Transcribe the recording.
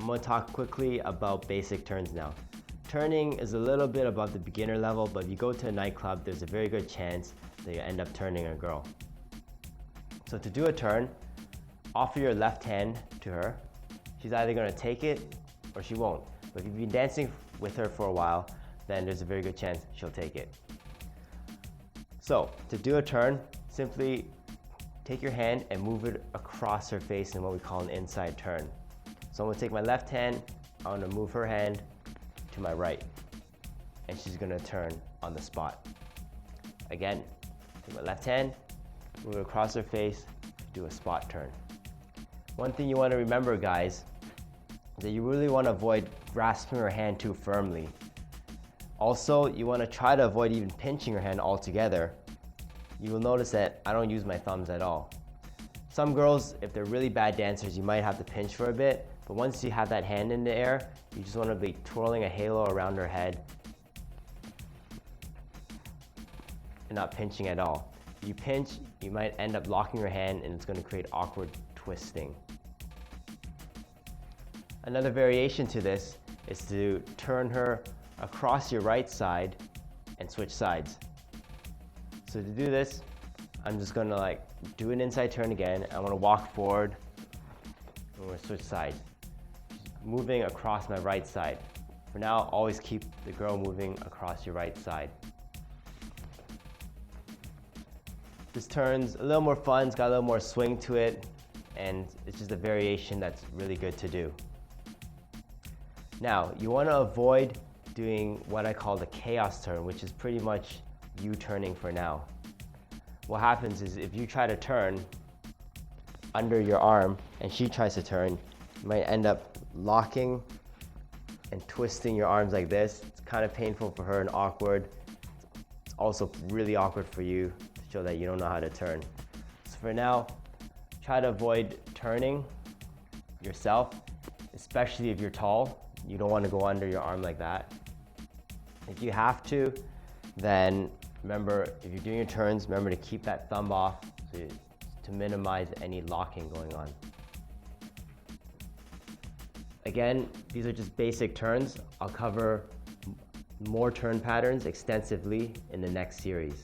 going to talk quickly about basic turns now. Turning is a little bit above the beginner level, but if you go to a nightclub, there's a very good chance that you end up turning a girl. So to do a turn, offer your left hand to her. She's either going to take it or she won't. But if you've been dancing with her for a while, then there's a very good chance she'll take it. So to do a turn, simply take your hand and move it across her face in what we call an inside turn. So I'm going to take my left hand, I'm going to move her hand to my right, and she's going to turn on the spot. Again, take my left hand, move it across her face, do a spot turn. One thing you want to remember, guys, is that you really want to avoid grasping her hand too firmly. Also, you want to try to avoid even pinching her hand altogether. You will notice that I don't use my thumbs at all. Some girls, if they're really bad dancers, you might have to pinch for a bit, but once you have that hand in the air, you just want to be twirling a halo around her head and not pinching at all. If you pinch, you might end up locking your hand and it's going to create awkward twisting. Another variation to this is to turn her across your right side and switch sides. So to do this, I'm just going to do an inside turn again. I want to walk forward and we're going to switch sides. Moving across my right side. For now, always keep the girl moving across your right side. This turn's a little more fun, it's got a little more swing to it, and it's just a variation that's really good to do. Now, you want to avoid doing what I call the chaos turn, which is pretty much you turning for now. What happens is if you try to turn under your arm and she tries to turn, you might end up locking and twisting your arms like this. It's kind of painful for her and awkward. It's also really awkward for you to show that you don't know how to turn. So for now, try to avoid turning yourself, especially if you're tall. You don't want to go under your arm like that. If you have to, then remember, if you're doing your turns, remember to keep that thumb off to minimize any locking going on. Again, these are just basic turns. I'll cover more turn patterns extensively in the next series.